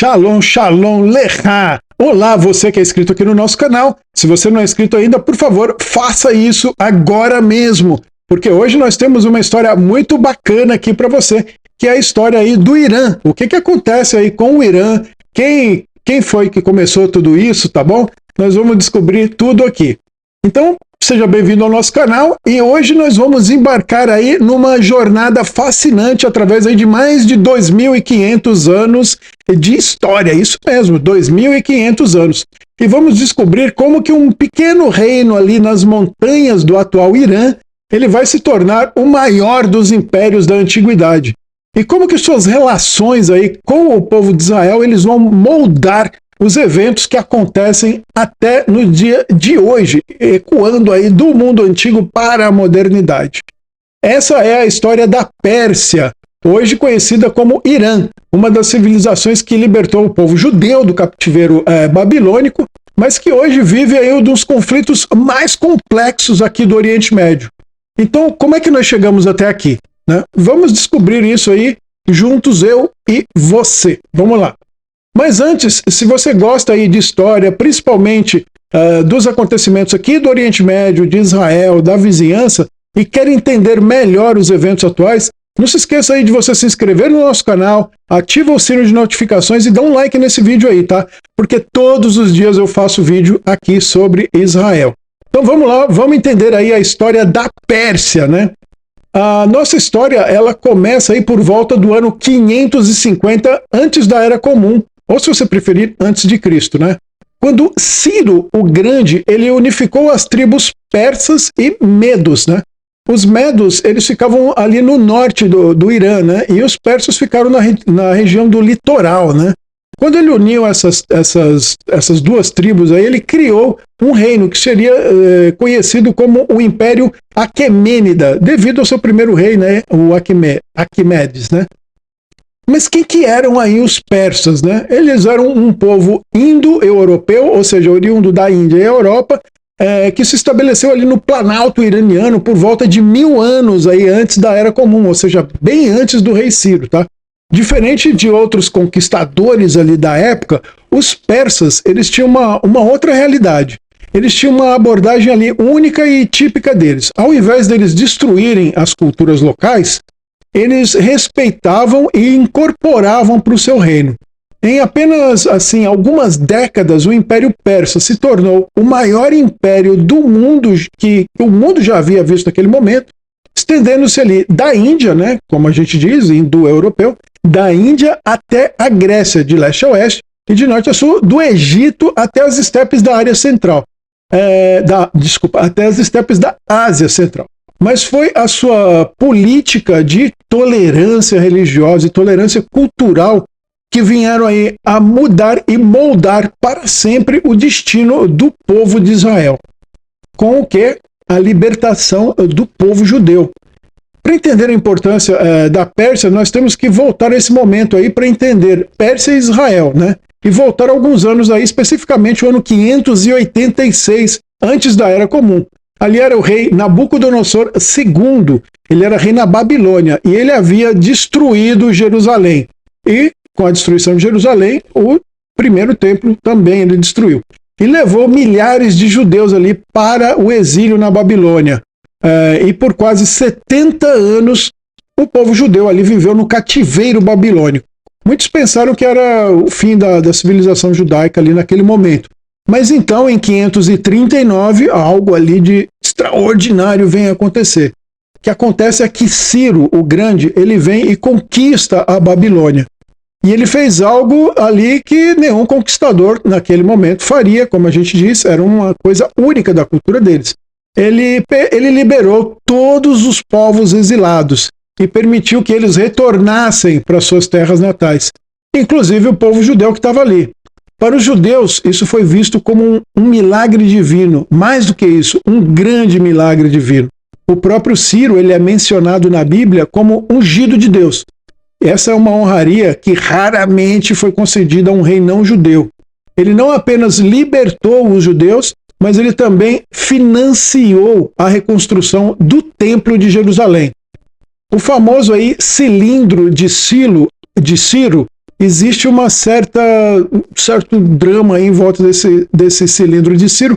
Shalom, shalom, lecha! Olá, você que é inscrito aqui no nosso canal. Se você não é inscrito ainda, por favor, faça isso agora mesmo, porque hoje nós temos uma história muito bacana aqui para você, que é a história aí do Irã. O que acontece aí com o Irã? Quem foi que começou tudo isso, tá bom? Nós vamos descobrir tudo aqui. Então, seja bem-vindo ao nosso canal e hoje nós vamos embarcar aí numa jornada fascinante através aí de mais de 2.500 anos de história, isso mesmo, 2.500 anos. E vamos descobrir como que um pequeno reino ali nas montanhas do atual Irã, ele vai se tornar o maior dos impérios da antiguidade. E como que suas relações aí com o povo de Israel, eles vão moldar os eventos que acontecem até no dia de hoje, ecoando aí do mundo antigo para a modernidade. Essa é a história da Pérsia, hoje conhecida como Irã, uma das civilizações que libertou o povo judeu do cativeiro babilônico, mas que hoje vive aí um dos conflitos mais complexos aqui do Oriente Médio. Então, como é que nós chegamos até aqui, né? Vamos descobrir isso aí juntos, eu e você. Vamos lá. Mas antes, se você gosta aí de história, principalmente dos acontecimentos aqui do Oriente Médio, de Israel, da vizinhança, e quer entender melhor os eventos atuais, não se esqueça aí de você se inscrever no nosso canal, ativa o sino de notificações e dá um like nesse vídeo aí, tá? Porque todos os dias eu faço vídeo aqui sobre Israel. Então vamos lá, vamos entender aí a história da Pérsia, né? A nossa história, ela começa aí por volta do ano 550 antes da Era Comum, ou se você preferir, antes de Cristo, né? Quando Ciro o Grande, ele unificou as tribos persas e medos, né? Os medos, eles ficavam ali no norte do Irã, né? E os persas ficaram na região do litoral, né? Quando ele uniu essas duas tribos, aí ele criou um reino que seria conhecido como o Império Aquemênida, devido ao seu primeiro rei, né? O Aquimedes, né? Mas quem que eram aí os persas, né? Eles eram um povo indo-europeu, ou seja, oriundo da Índia e Europa, que se estabeleceu ali no Planalto iraniano por volta de 1000 anos aí antes da Era Comum, ou seja, bem antes do rei Ciro, tá? Diferente de outros conquistadores ali da época, os persas, eles tinham uma outra realidade. Eles tinham uma abordagem ali única e típica deles. Ao invés deles destruírem as culturas locais, eles respeitavam e incorporavam para o seu reino. Em apenas assim algumas décadas, o Império Persa se tornou o maior império do mundo que o mundo já havia visto naquele momento, estendendo-se ali da Índia, né, como a gente diz, indo-europeu, da Índia até a Grécia, de leste a oeste, e de norte a sul, do Egito até as estepes da área central. Até as estepes da Ásia Central. Mas foi a sua política de tolerância religiosa e tolerância cultural que vieram aí a mudar e moldar para sempre o destino do povo de Israel. Com o que? A libertação do povo judeu. Para entender a importância da Pérsia, nós temos que voltar a esse momento aí para entender Pérsia e Israel, né? E voltar alguns anos aí, especificamente o ano 586, antes da Era Comum. Ali era o rei Nabucodonosor II, ele era rei na Babilônia, e ele havia destruído Jerusalém. E, com a destruição de Jerusalém, o primeiro templo também ele destruiu. E levou milhares de judeus ali para o exílio na Babilônia. E por quase 70 anos, o povo judeu ali viveu no cativeiro babilônico. Muitos pensaram que era o fim da civilização judaica ali naquele momento. Mas então, em 539, algo ali de extraordinário vem acontecer. O que acontece é que Ciro o Grande, ele vem e conquista a Babilônia. E ele fez algo ali que nenhum conquistador naquele momento faria, como a gente disse, era uma coisa única da cultura deles. Ele liberou todos os povos exilados e permitiu que eles retornassem para suas terras natais, inclusive o povo judeu que estava ali. Para os judeus, isso foi visto como um milagre divino, mais do que isso, um grande milagre divino. O próprio Ciro, ele é mencionado na Bíblia como ungido de Deus. Essa é uma honraria que raramente foi concedida a um rei não judeu. Ele não apenas libertou os judeus, mas ele também financiou a reconstrução do Templo de Jerusalém. O famoso aí cilindro de Ciro existe um certo drama aí em volta desse cilindro de Ciro.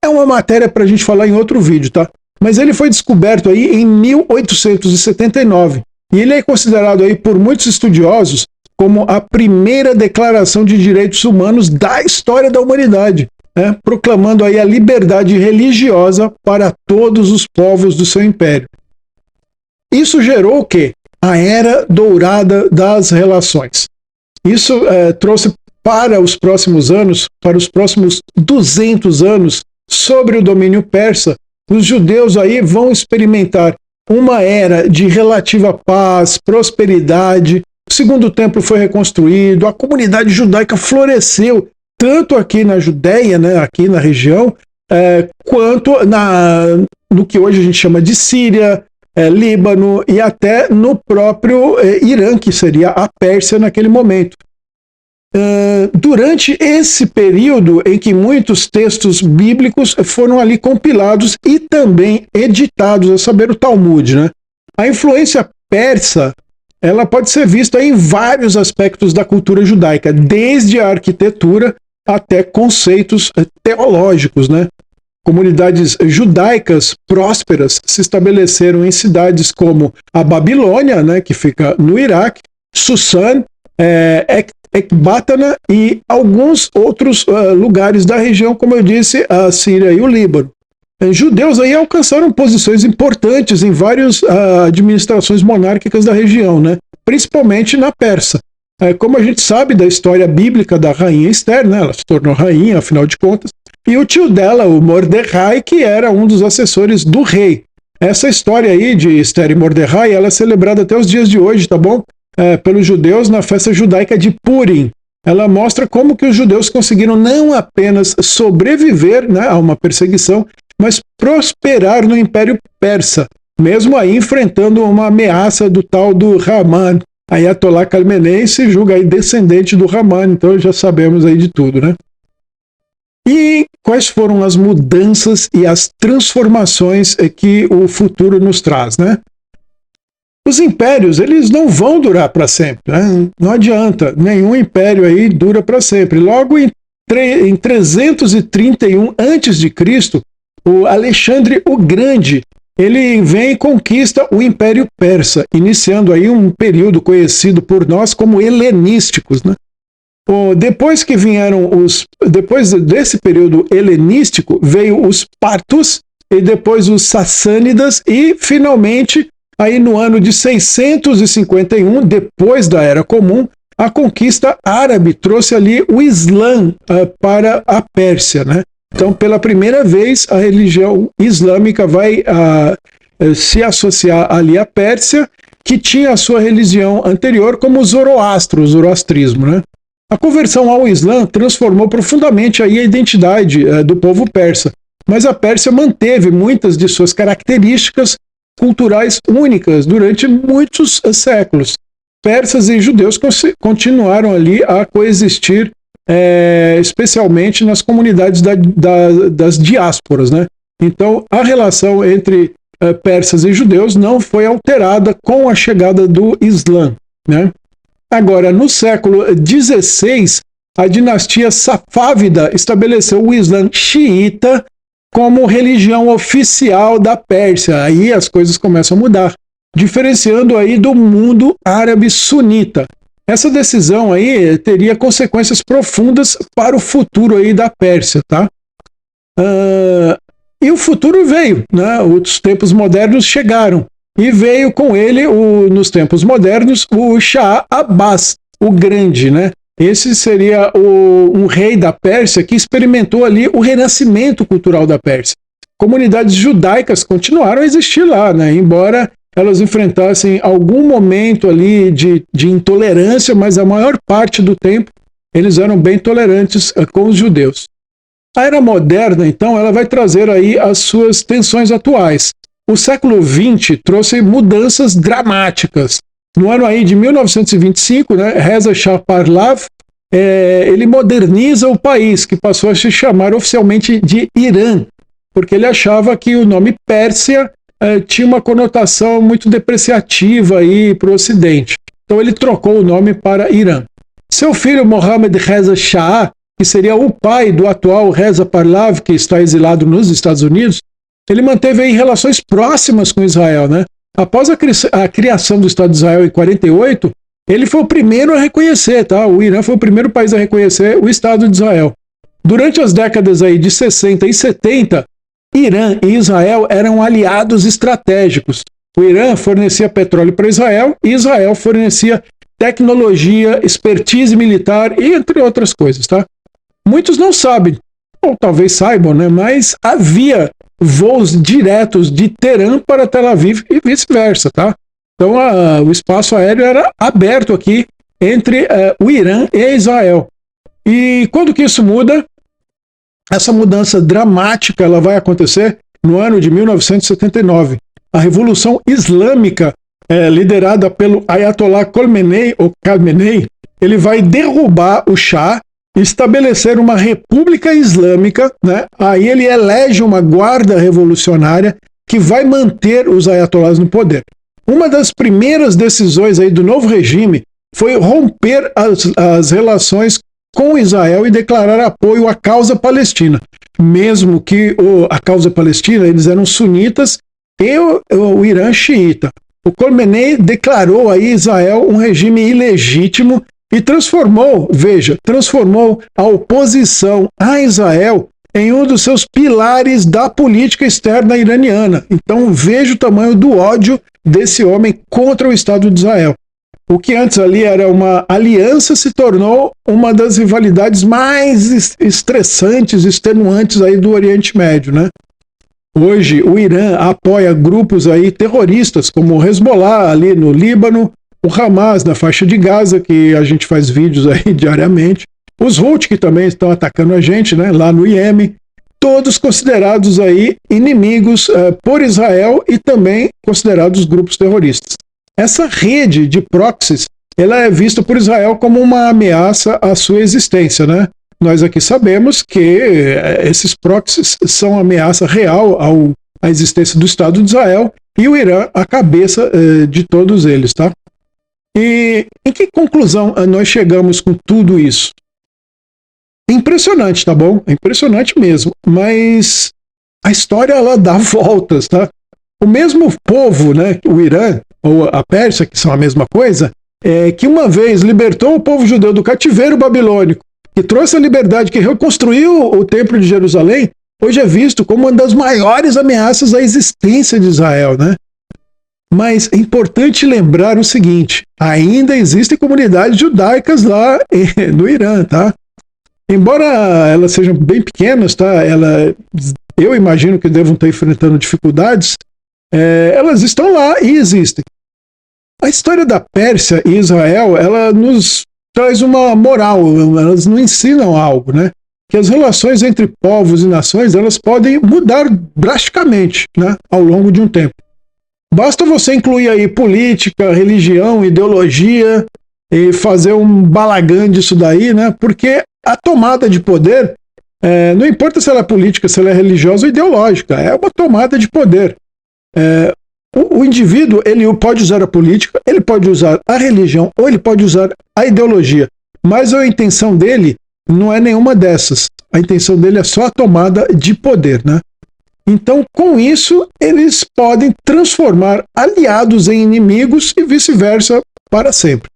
É uma matéria para a gente falar em outro vídeo, tá? Mas ele foi descoberto aí em 1879. E ele é considerado aí por muitos estudiosos como a primeira declaração de direitos humanos da história da humanidade, né? Proclamando aí a liberdade religiosa para todos os povos do seu império. Isso gerou o quê? A Era Dourada das Relações. Isso trouxe para os próximos anos, para os próximos 200 anos, sobre o domínio persa, os judeus aí vão experimentar uma era de relativa paz, prosperidade. O segundo templo foi reconstruído, a comunidade judaica floresceu, tanto aqui na Judéia, né, aqui na região, quanto no que hoje a gente chama de Síria, Líbano e até no próprio Irã, que seria a Pérsia naquele momento. Durante esse período em que muitos textos bíblicos foram ali compilados e também editados, a saber, o Talmud, né? A influência persa, ela pode ser vista em vários aspectos da cultura judaica, desde a arquitetura até conceitos teológicos, né? Comunidades judaicas prósperas se estabeleceram em cidades como a Babilônia, né, que fica no Iraque, Susã, Ecbatana e alguns outros lugares da região, como eu disse, a Síria e o Líbano. Judeus aí alcançaram posições importantes em várias administrações monárquicas da região, né? Principalmente na Pérsia. Como a gente sabe da história bíblica da rainha Esther, né? Ela se tornou rainha, afinal de contas, e o tio dela, o Mordecai, que era um dos assessores do rei. Essa história aí de Esther e Mordecai, ela é celebrada até os dias de hoje, tá bom? Pelos judeus na festa judaica de Purim. Ela mostra como que os judeus conseguiram não apenas sobreviver, né, a uma perseguição, mas prosperar no Império Persa, mesmo aí enfrentando uma ameaça do tal do Haman. Ayatollah Khamenei se julga aí descendente do Haman, então já sabemos aí de tudo, né? E quais foram as mudanças e as transformações que o futuro nos traz, né? Os impérios, eles não vão durar para sempre, né? Não adianta, nenhum império aí dura para sempre. Logo em 331 a.C., o Alexandre o Grande, ele vem e conquista o Império Persa, iniciando aí um período conhecido por nós como helenísticos, né? Depois desse período helenístico, veio os partos, e depois os sassânidas, e finalmente, aí no ano de 651, depois da Era Comum, a conquista árabe trouxe ali o Islã para a Pérsia, né? Então, pela primeira vez, a religião islâmica vai se associar ali à Pérsia, que tinha a sua religião anterior como o zoroastrismo, né? A conversão ao Islã transformou profundamente aí a identidade do povo persa, mas a Pérsia manteve muitas de suas características culturais únicas durante muitos séculos. Persas e judeus continuaram ali a coexistir, especialmente nas comunidades das diásporas, né? Então, a relação entre persas e judeus não foi alterada com a chegada do Islã, né? Agora, no século XVI, a dinastia Safávida estabeleceu o Islã xiita como religião oficial da Pérsia. Aí as coisas começam a mudar, diferenciando aí do mundo árabe sunita. Essa decisão aí teria consequências profundas para o futuro aí da Pérsia, tá? E o futuro veio, né? Os tempos modernos chegaram. E veio com ele, nos tempos modernos, o Shah Abbas, o Grande, né? Esse seria um rei da Pérsia que experimentou ali o renascimento cultural da Pérsia. Comunidades judaicas continuaram a existir lá, né? Embora elas enfrentassem algum momento ali de intolerância, mas a maior parte do tempo eles eram bem tolerantes com os judeus. A era moderna, então, ela vai trazer aí as suas tensões atuais. O século XX trouxe mudanças dramáticas. No ano aí de 1925, né, Reza Shah Pahlavi, ele moderniza o país, que passou a se chamar oficialmente de Irã, porque ele achava que o nome Pérsia tinha uma conotação muito depreciativa para o Ocidente. Então ele trocou o nome para Irã. Seu filho Mohammed Reza Shah, que seria o pai do atual Reza Pahlavi, que está exilado nos Estados Unidos, ele manteve aí relações próximas com Israel, né? Após a criação do Estado de Israel em 48, ele foi o primeiro a reconhecer, tá? O Irã foi o primeiro país a reconhecer o Estado de Israel. Durante as décadas aí de 60 e 70, Irã e Israel eram aliados estratégicos. O Irã fornecia petróleo para Israel e Israel fornecia tecnologia, expertise militar e entre outras coisas, tá? Muitos não sabem, ou talvez saibam, né? Mas havia voos diretos de Teherã para Tel Aviv e vice-versa, tá? Então o espaço aéreo era aberto aqui entre o Irã e Israel. E quando que isso muda? Essa mudança dramática ela vai acontecer no ano de 1979. A Revolução Islâmica, liderada pelo Ayatollah Khamenei, ele vai derrubar o Shah e estabelecer uma república islâmica, né? Aí ele elege uma guarda revolucionária que vai manter os ayatollahs no poder. Uma das primeiras decisões aí do novo regime foi romper as relações com Israel e declarar apoio à causa palestina. Mesmo que a causa palestina, eles eram sunitas e o Irã xiita. O Khamenei declarou aí Israel um regime ilegítimo e transformou a oposição a Israel em um dos seus pilares da política externa iraniana. Então veja o tamanho do ódio desse homem contra o Estado de Israel. O que antes ali era uma aliança se tornou uma das rivalidades mais estressantes, extenuantes aí do Oriente Médio, né? Hoje o Irã apoia grupos aí terroristas como o Hezbollah ali no Líbano, o Hamas na faixa de Gaza, que a gente faz vídeos aí diariamente, os Houthi que também estão atacando a gente, né, lá no Iêmen, todos considerados aí inimigos por Israel e também considerados grupos terroristas. Essa rede de proxies, ela é vista por Israel como uma ameaça à sua existência, né? Nós aqui sabemos que esses proxies são uma ameaça real à existência do Estado de Israel e o Irã a cabeça de todos eles, tá? E em que conclusão nós chegamos com tudo isso? Impressionante, tá bom? É impressionante mesmo, mas a história ela dá voltas, tá? O mesmo povo, né, o Irã ou a Pérsia, que são a mesma coisa, que uma vez libertou o povo judeu do cativeiro babilônico, que trouxe a liberdade, que reconstruiu o Templo de Jerusalém, hoje é visto como uma das maiores ameaças à existência de Israel, né? Mas é importante lembrar o seguinte, ainda existem comunidades judaicas lá no Irã, tá? Embora elas sejam bem pequenas, tá? Eu imagino que devam estar enfrentando dificuldades, elas estão lá e existem. A história da Pérsia e Israel, ela nos traz uma moral, elas não ensinam algo, né? Que as relações entre povos e nações, elas podem mudar drasticamente, né? Ao longo de um tempo. Basta você incluir aí política, religião, ideologia e fazer um balagã disso daí, né? Porque a tomada de poder, não importa se ela é política, se ela é religiosa ou ideológica, é uma tomada de poder. O indivíduo, ele pode usar a política, ele pode usar a religião ou ele pode usar a ideologia, mas a intenção dele não é nenhuma dessas. A intenção dele é só a tomada de poder, né? Então, com isso, eles podem transformar aliados em inimigos e vice-versa para sempre.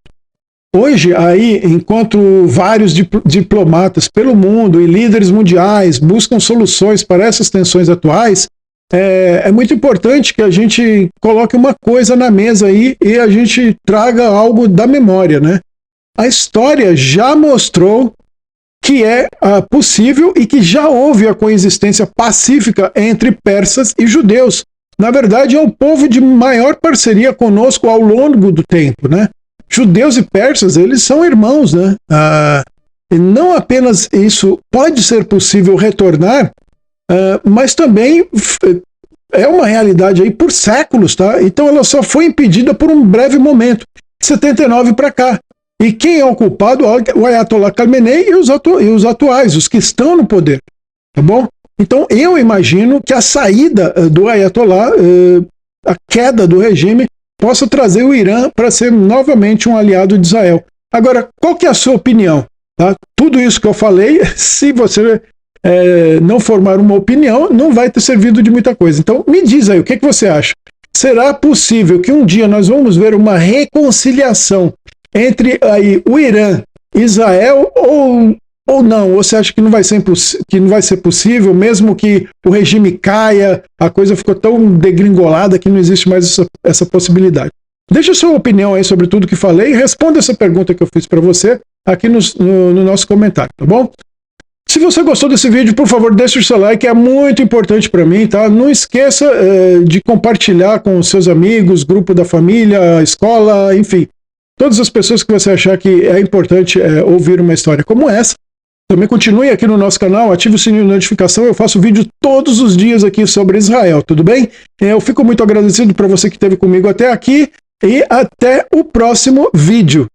Hoje, aí, enquanto vários diplomatas pelo mundo e líderes mundiais buscam soluções para essas tensões atuais, é muito importante que a gente coloque uma coisa na mesa aí e a gente traga algo da memória, né? A história já mostrou que é possível e que já houve a coexistência pacífica entre persas e judeus. Na verdade, é o povo de maior parceria conosco ao longo do tempo, né? Judeus e persas, eles são irmãos, né? E não apenas isso pode ser possível retornar, mas também é uma realidade aí por séculos, tá? Então ela só foi impedida por um breve momento, de 79 para cá. E quem é o culpado? O Ayatollah Khamenei e os atuais, os que estão no poder, tá bom? Então eu imagino que a saída do Ayatollah, a queda do regime, possa trazer o Irã para ser novamente um aliado de Israel. Agora, qual que é a sua opinião? Tá? Tudo isso que eu falei, se você não formar uma opinião, não vai ter servido de muita coisa. Então, me diz aí, o que você acha? Será possível que um dia nós vamos ver uma reconciliação entre aí, o Irã, Israel ou não? Ou você acha que não vai ser possível, mesmo que o regime caia, a coisa ficou tão degringolada que não existe mais essa possibilidade? Deixa a sua opinião aí sobre tudo que falei e responda essa pergunta que eu fiz para você aqui no nosso comentário, tá bom? Se você gostou desse vídeo, por favor, deixe o seu like, é muito importante para mim, tá? Não esqueça de compartilhar com os seus amigos, grupo da família, escola, enfim. Todas as pessoas que você achar que é importante ouvir uma história como essa. Também continue aqui no nosso canal, ative o sininho de notificação, eu faço vídeo todos os dias aqui sobre Israel, tudo bem? Eu fico muito agradecido para você que esteve comigo até aqui e até o próximo vídeo.